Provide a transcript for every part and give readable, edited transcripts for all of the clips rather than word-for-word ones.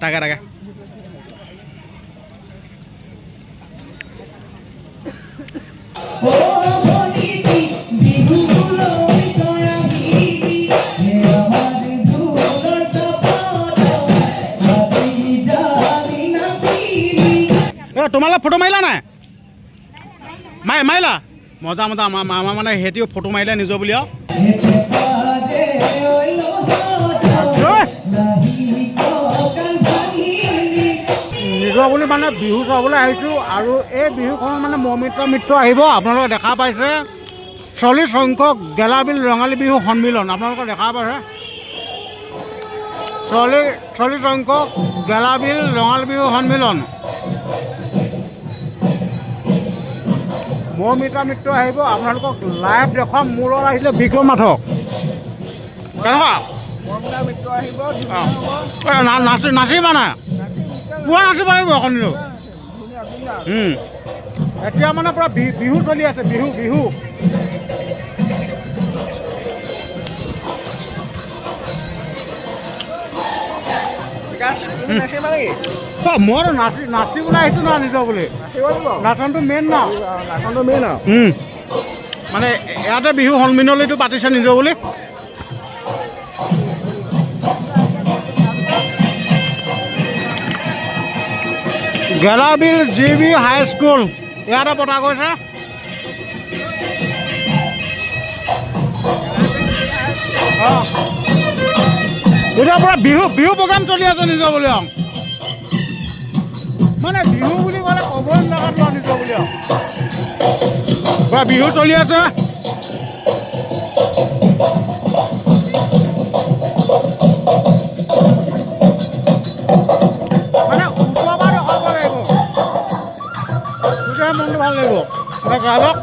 তাকে তাকে তোমালোক ফটো মাৰিলা নাই মাৰিলা মজা মজা আমাৰ মানে সিহঁতিও ফটো মাৰিলে নিজৰ বুলি আৰু নিজৰ বুলি মানে বিহু চাবলৈ আহিছোঁ আৰু এই বিহুখন মানে মিত্ৰ আহিব আপোনালোকে দেখা পাইছে 40 সংখ্যক গেলাবিল ৰঙালী বিহু সন্মিলন আপোনালোকে দেখা পাইছে 40 সংখ্যক গেলাবিল ৰঙালী বিহু সন্মিলন মিত্ৰ আহিব আপোনালোকক লাইভ দেখুৱাম মোৰ লগত আহিছিলে বিক্ৰম মাথক কেনেকুৱা নাচিবা নাই পুৰা নাচিব লাগিব অকণিলো এতিয়া মানে পুৰা বিহু চলি আছে বিহু মই নাচিবলৈ আহিছোঁ না নিজৰ বুলি নাচনটো মেইন ন মানে ইয়াতে বিহু সন্মিলনটো পাতিছে নিজৰ বুলি গেলাবিল GB হাইস্কুল ইয়াতে পতা গৈছে এতিয়া পৰা বিহু প্ৰগ্ৰাম চলি আছে নিজৰ বুলি মানে বিহু বুলি ক'লে ক'বই নালাগে নিজৰ বুলি পুৰা বিহু চলি আছে মানে ওচৰৰ পৰা দেখাব লাগিব তেতিয়াহে মনটো ভাল লাগিব গায়ক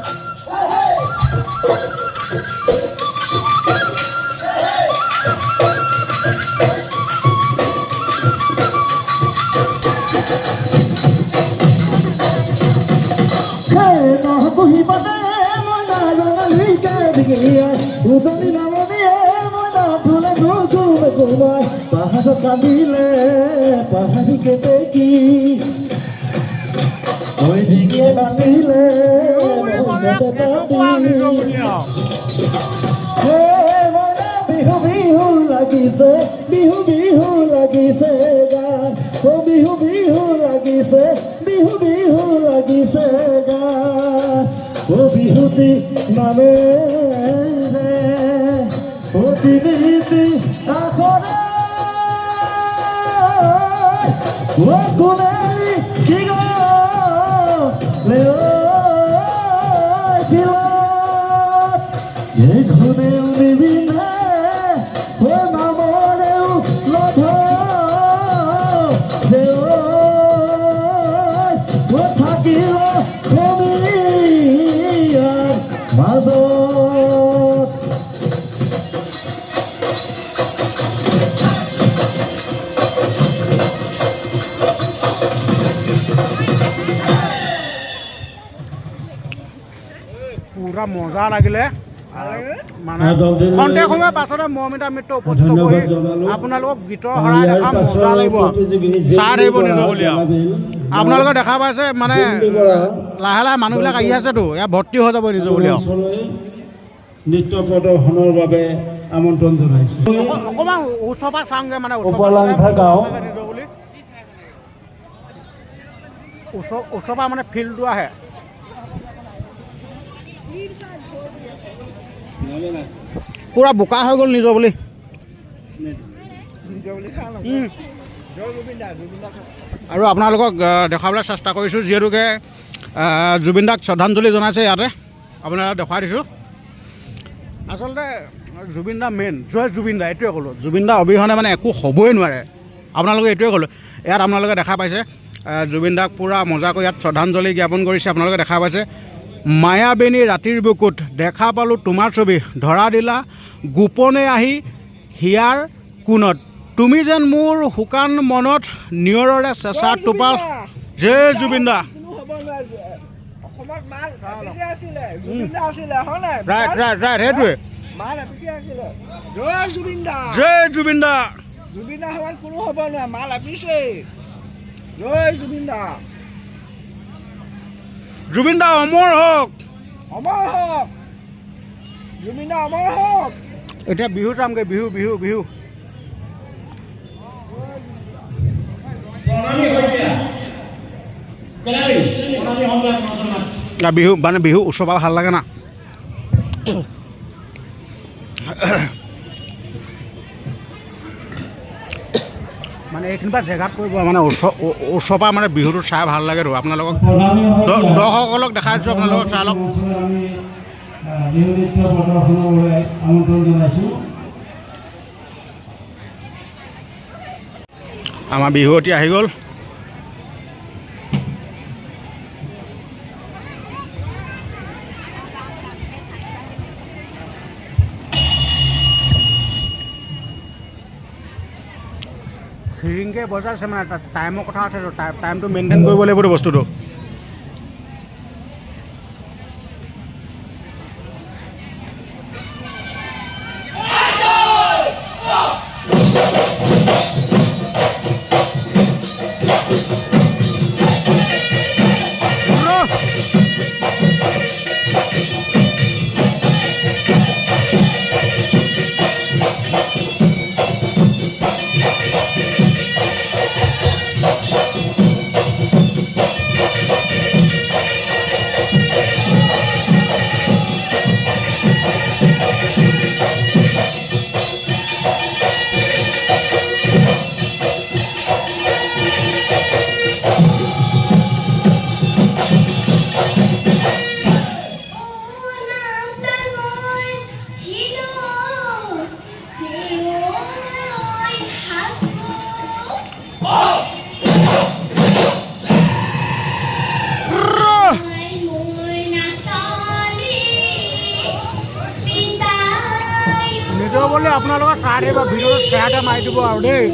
কান্দিলে পাহাড়িকে দেখি ওই দিকে বান্ধিলে বিহু বিহু লাগিছে বিহু লাগিছে গান ও বিহু লাগিছে বিহু লাগিছে গান ও বিহুতি নামে ও তিনিটি আখৰে ও কোনেলি কি গো লেও কিলত এই ঘুনেল নিবিনে ও নামৰেও লধ যে ও থাকিল তুমি মাজত পুৰা মজা লাগিলে মানে খন্তেক সময় পাছতে মিত্ৰ উপস্থিত হৈ আপোনালোকক গীতৰ শৰাই দেখাম মজা লাগিব চাই থাকিব নিজৰ বুলি আপোনালোকে দেখা পাইছে মানে লাহে লাহে মানুহবিলাক আহি আছেতো ইয়াত ভৰ্তি হৈ যাব নিজৰ বুলি নৃত্য প্ৰদৰ্শনৰ বাবে আমন্ত্ৰণ জনাইছোঁ অকণমান ওচৰৰ পৰা চাওঁগৈ মানে উপলাংঘা গাঁও নিজৰ বুলি ওচৰৰ পৰা মানে ফিল্ডটো আহে পুৰা বোকা হৈ গ'ল নিজৰ বুলি আৰু আপোনালোকক দেখাবলৈ চেষ্টা কৰিছোঁ যিহেতুকে জুবিন দাক শ্ৰদ্ধাঞ্জলি জনাইছে ইয়াতে আপোনালোকক দেখুৱাই দিছোঁ আচলতে জুবিন দা মেইন জয় জুবিন দা এইটোৱে ক'লোঁ জুবিন দা অবিহনে মানে একো হ'বই নোৱাৰে আপোনালোকে এইটোৱে ক'লোঁ ইয়াত আপোনালোকে দেখা পাইছে জুবিন দাক পূৰা মজাকৈ ইয়াত শ্ৰদ্ধাঞ্জলি জ্ঞাপন কৰিছে আপোনালোকে দেখা পাইছে মায়াবেনী ৰাতিৰ বুকুত দেখা পালোঁ তোমাৰ ছবি ধৰা দিলা গোপনে আহি হিয়াৰ কোণত তুমি যেন মোৰ শুকান মনত নিয়ৰৰে চেঁচা টোপাল জয় জুবিন দা ৰাইট সেইটোৱে জয় জুবিন দা জুবিন দা সমান কোনো হ'ব নোৱাৰে মাল আপিছে জয় জুবিন দা জুবিন দা অমৰ হওক অমৰ হওক জুবিন দা অমৰ হওক এতিয়া বিহু চামগৈ বিহু বিহু বিহু বিহু মানে বিহু ওচৰৰ পৰা ভাল লাগে না মানে এইখিনি পৰা জেগাত পৰিব মানে ওচৰৰ পৰা মানে বিহুটো চাই ভাল লাগে আৰু আপোনালোকক দৰ্শকসকলক দেখাই দিছোঁ আপোনালোকক চাই লওক বিহু নৃত্য প্ৰদৰ্শনলৈ আমন্ত্ৰণ জনাইছোঁ আমাৰ বিহুৱতী আহি গ'ল খিৰিংকৈ বজাইছে মানে তাত টাইমৰ কথা আছে টাইমটো মেইনটেইন কৰিব লাগিবতো বস্তুটো নিজৰ বুলি আপোনালোকৰ চাই দিব ভিডিঅ'টো শ্বেয়াৰ এটা মাৰি দিব আৰু দেই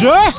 জয়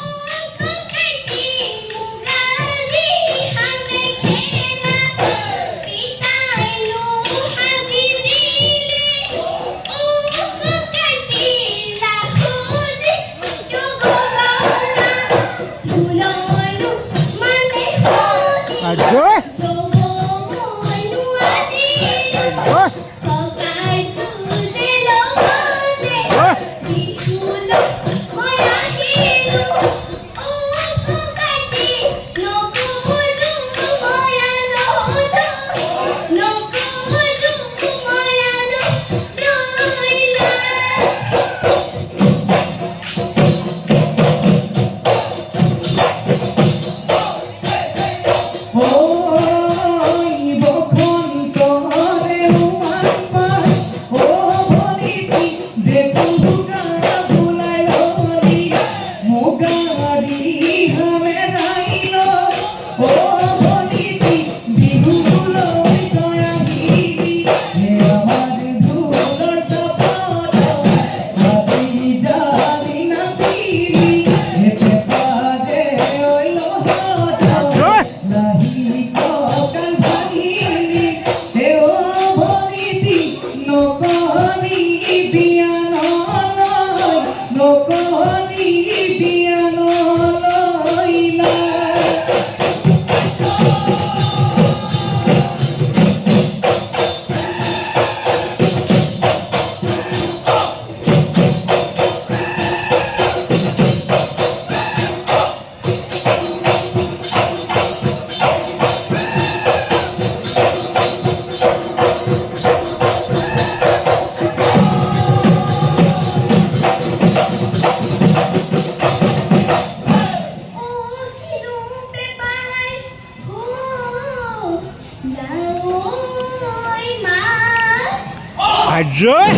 আজয়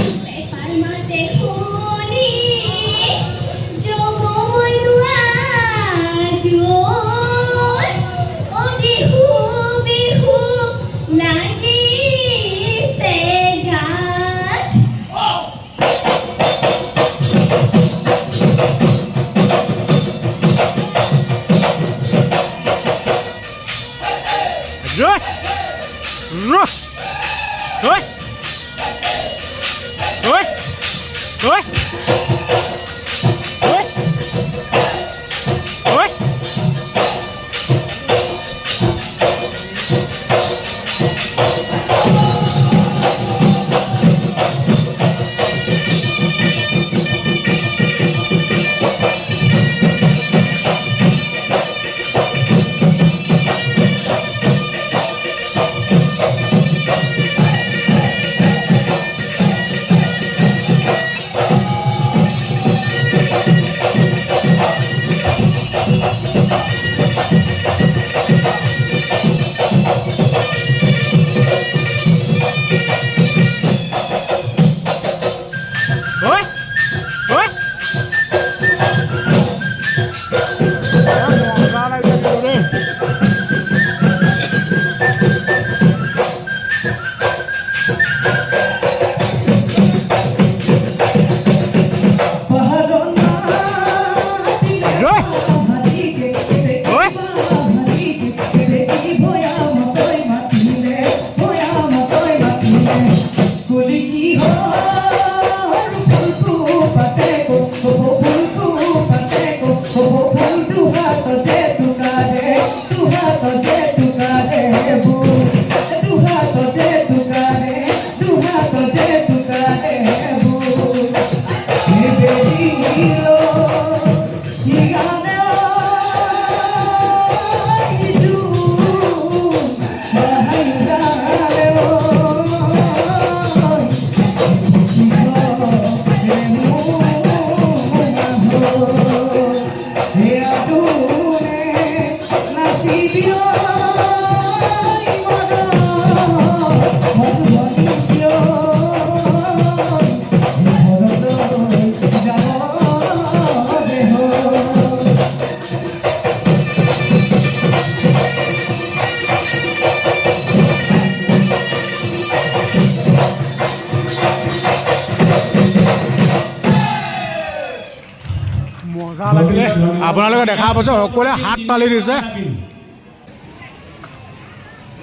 মজা লাগিলে আপোনালোকে দেখা পাইছে সকলোৱে হাত তালি দিছে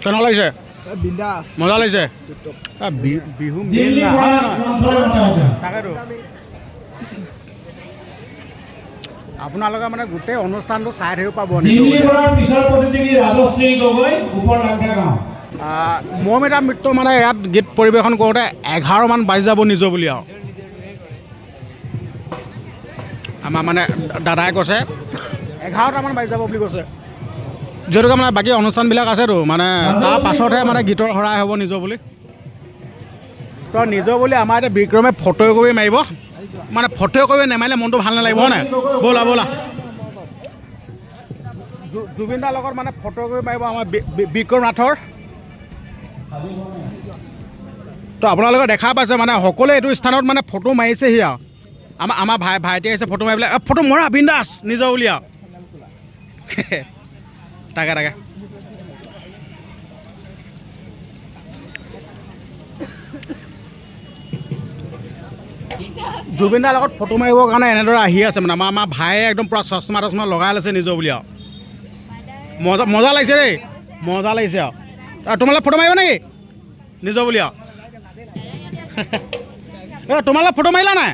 কেনেকুৱা লাগিছে বিন্দাছ মজা লাগিছে বিহু তাকেতো আপোনালোকে মানে গোটেই অনুষ্ঠানটো চাই থাকিব পাব মৌমিতা মিত্ৰ মানে ইয়াত গীত পৰিৱেশন কৰোঁতে 11 মান বাজি যাব নিজৰ বুলি আৰু আমাৰ মানে দাদাই কৈছে 11টামান বাজি যাব বুলি কৈছে যিহেতুকে মানে বাকী অনুষ্ঠানবিলাক আছেতো মানে তাৰ পাছতহে মানে গীতৰ শৰাই হ'ব নিজৰ বুলি তো নিজৰ বুলি আমাৰ এতিয়া বিক্ৰমে ফটো কপি মাৰিব মানে ফটো কপি নেমাৰিলে মনটো ভাল নালাগিব হয় নাই ব'লা ব'লা জুবিন দাৰ লগত মানে ফটো কপি মাৰিব আমাৰ বিক্ৰম নাথৰ তো আপোনালোকে দেখা পাইছে মানে সকলোৱে এইটো স্থানত মানে ফটো মাৰিছেহি আৰু আমাৰ ভাইটি আহিছে ফটো মাৰি পেলাই ফটো মৰা বিন্দাছ নিজৰ বুলি আৰু তাকে তাকে জুবিন দাৰ লগত ফটো মাৰিবৰ কাৰণে এনেদৰে আহি আছে মানে আমাৰ ভাইয়ে একদম পূৰা চশমা টচমা লগাই লৈছে নিজৰ বুলি আৰু মজা লাগিছে দেই মজা লাগিছে আৰু তোমালোকে ফটো মাৰিবা নেকি নিজৰ বুলি আৰু তোমালোকে ফটো মাৰিলা নাই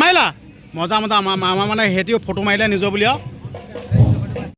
মাৰিলা মজা মজা আমাৰ মানে সিহঁতিও ফটো মাৰিলে নিজৰ বুলি আৰু